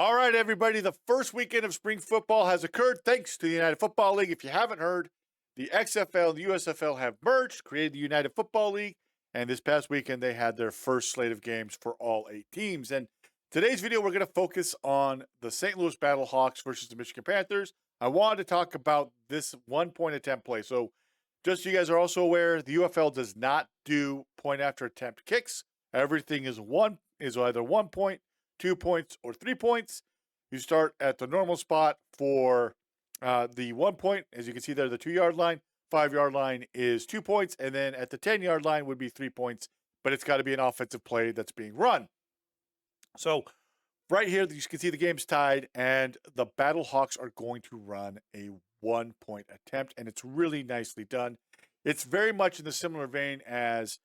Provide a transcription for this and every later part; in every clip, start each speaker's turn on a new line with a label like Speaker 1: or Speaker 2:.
Speaker 1: All right, everybody. The first weekend of spring football has occurred thanks to the United Football League. If you haven't heard, the XFL and the USFL have merged, created the United Football League, and this past weekend they had their first slate of games for all 8 teams. And today's video, we're going to focus on the St. Louis Battlehawks versus the Michigan Panthers. I wanted to talk about this 1-point attempt play. So just so you guys are also aware, the UFL does not do point after attempt kicks. Everything is either 1 point, 2 points, or 3 points. You start at the normal spot for the 1 point. As you can see there, the 2-yard line. 5-yard line is 2 points. And then at the 10-yard line would be 3 points. But it's got to be an offensive play that's being run. So right here, you can see the game's tied. And the Battlehawks are going to run a 1-point attempt. And it's really nicely done. It's very much in the similar vein as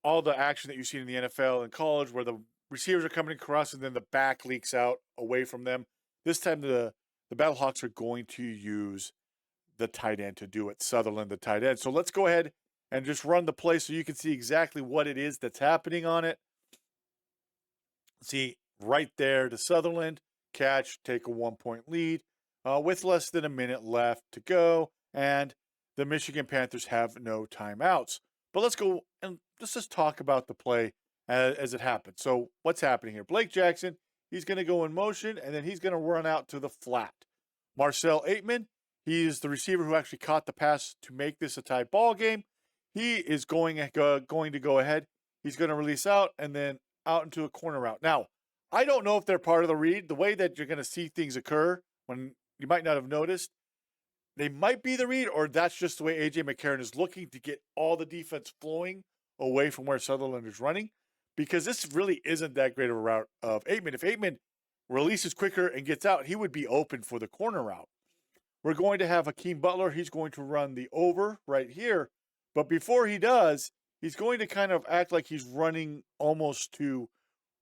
Speaker 1: all the action that you see in the NFL and college, where the receivers are coming across and then the back leaks out away from them. This time the Battlehawks are going to use the tight end to do it, Sutherland, the tight end. So let's go ahead and just run the play so you can see exactly what it is that's happening on it. See right there, the Sutherland catch, take a 1-point lead with less than a minute left to go. And the Michigan Panthers have no timeouts. But let's go and let's just talk about the play as it happened. So what's happening here? Blake Jackson, he's going to go in motion, and then he's going to run out to the flat. Marcel Aitman, he is the receiver who actually caught the pass to make this a tie ball game. He is going to go ahead. He's going to release out and then out into a corner route. Now, I don't know if they're part of the read. The way that you're going to see things occur, when you might not have noticed, they might be the read, or that's just the way A.J. McCarron is looking to get all the defense flowing away from where Sutherland is running, because this really isn't that great of a route of Aitman. If Aitman releases quicker and gets out, he would be open for the corner route. We're going to have Hakeem Butler. He's going to run the over right here. But before he does, he's going to kind of act like he's running almost to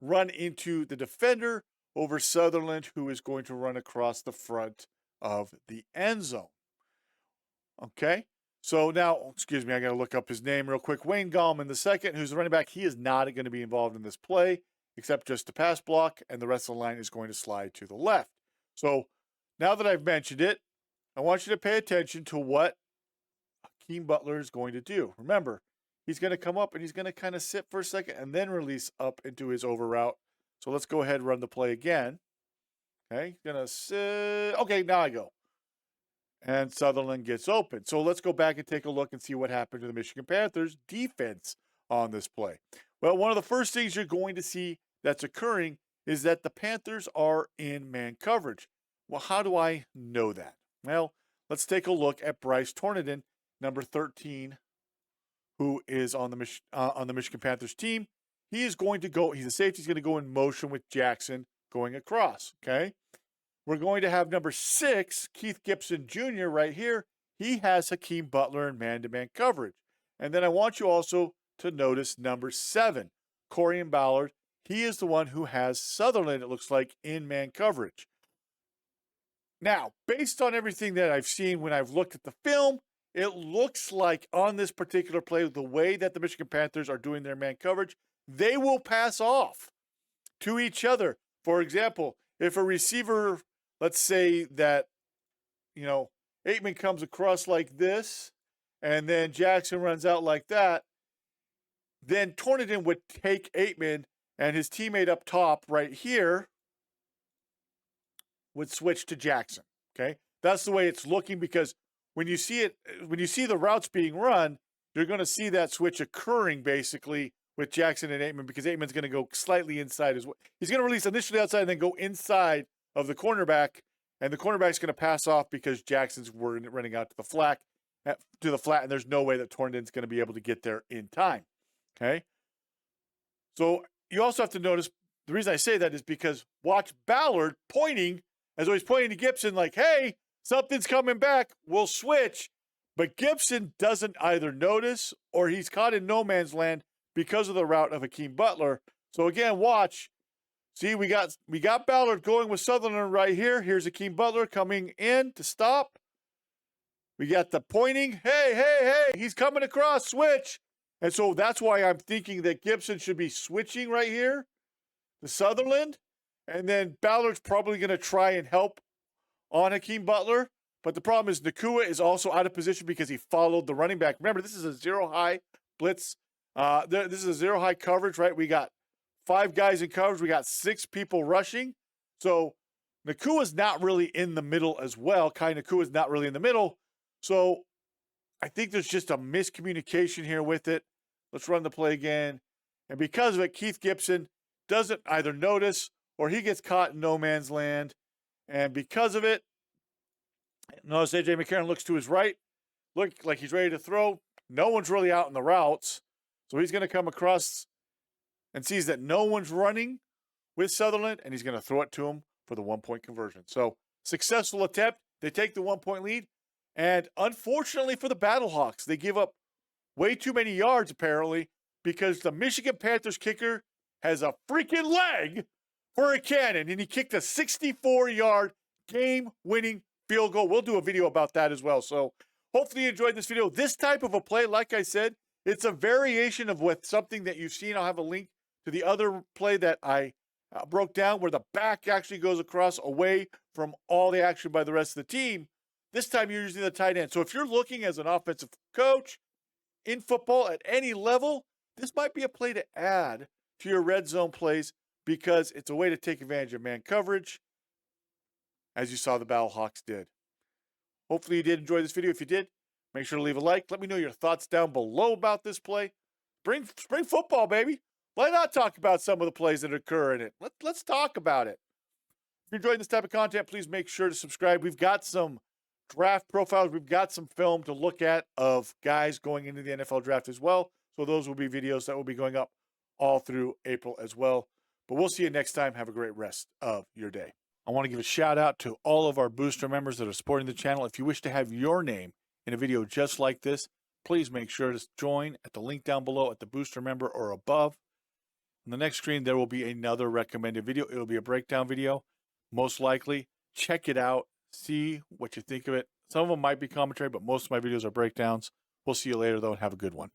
Speaker 1: run into the defender over Sutherland, who is going to run across the front of the end zone. Okay, so now, excuse me, I got to look up his name real quick. Wayne Gallman II, who's the running back, he is not going to be involved in this play, except just to pass block, and the rest of the line is going to slide to the left. So now that I've mentioned it, I want you to pay attention to what Hakeem Butler is going to do. Remember, he's going to come up and he's going to kind of sit for a second and then release up into his over route. So let's go ahead and run the play again. Okay, he's going to sit. Okay, now I go. And Sutherland gets open. So let's go back and take a look and see what happened to the Michigan Panthers defense on this play. Well, one of the first things you're going to see that's occurring is that the Panthers are in man coverage. Well, how do I know that? Well, let's take a look at Bryce Torneden, number 13, who is on the Michigan Panthers team. He is going to go, he's a safety, he's going to go in motion with Jackson going across, okay? We're going to have number 6, Keith Gibson Jr. right here. He has Hakeem Butler in man-to-man coverage. And then I want you also to notice number 7, Corian Ballard. He is the one who has Sutherland, it looks like, in man coverage. Now, based on everything that I've seen when I've looked at the film, it looks like on this particular play, the way that the Michigan Panthers are doing their man coverage, they will pass off to each other. For example, if a receiver, let's say that, Aitman comes across like this, and then Jackson runs out like that, then Torneden would take Aitman, and his teammate up top right here would switch to Jackson, okay? That's the way it's looking, because when you see the routes being run, you're going to see that switch occurring basically with Jackson and Aitman, because Aitman's going to go slightly inside as well. He's going to release initially outside and then go inside of the cornerback, and the cornerback's going to pass off because Jackson's running out to the flat, and there's no way that Torneden's going to be able to get there in time, okay? So you also have to notice, the reason I say that is because watch Ballard pointing, as though he's pointing to Gibson like, hey, something's coming back, we'll switch. But Gibson doesn't either notice or he's caught in no man's land because of the route of Hakeem Butler. So again, watch. See, we got Ballard going with Sutherland right here. Here's Hakeem Butler coming in to stop. We got the pointing. Hey, he's coming across, switch. And so that's why I'm thinking that Gibson should be switching right here to Sutherland. And then Ballard's probably going to try and help on Hakeem Butler. But the problem is Nakua is also out of position because he followed the running back. Remember, this is a zero-high blitz. This is a zero-high coverage, right? We got 5 guys in coverage. We got 6 people rushing. So Nakua's not really in the middle as well. Kai Nakua's not really in the middle. So I think there's just a miscommunication here with it. Let's run the play again. And because of it, Keith Gibson doesn't either notice or he gets caught in no man's land. And because of it, notice A.J. McCarron looks to his right, look like he's ready to throw. No one's really out in the routes. So he's going to come across and sees that no one's running with Sutherland, and he's going to throw it to him for the 1-point conversion. So successful attempt. They take the 1-point lead. And unfortunately for the Battlehawks, they give up way too many yards, apparently, because the Michigan Panthers kicker has a freaking leg for a cannon, and he kicked a 64-yard game-winning field goal. We'll do a video about that as well. So hopefully you enjoyed this video. This type of a play, like I said, it's a variation of with something that you've seen. I'll have a link to the other play that I broke down where the back actually goes across away from all the action by the rest of the team. This time you're using the tight end. So if you're looking as an offensive coach in football at any level, this might be a play to add to your red zone plays because it's a way to take advantage of man coverage, as you saw the Battlehawks did. Hopefully you did enjoy this video. If you did, make sure to leave a like. Let me know your thoughts down below about this play. Spring football, baby. Why not talk about some of the plays that occur in it? Let's talk about it. If you're enjoying this type of content, please make sure to subscribe. We've got some draft profiles. We've got some film to look at of guys going into the NFL draft as well. So those will be videos that will be going up all through April as well. But we'll see you next time. Have a great rest of your day. I want to give a shout out to all of our booster members that are supporting the channel. If you wish to have your name in a video just like this, please make sure to join at the link down below at the booster member or above. On the next screen, there will be another recommended video. It will be a breakdown video, most likely. Check it out. See what you think of it. Some of them might be commentary, but most of my videos are breakdowns. We'll see you later, though, and have a good one.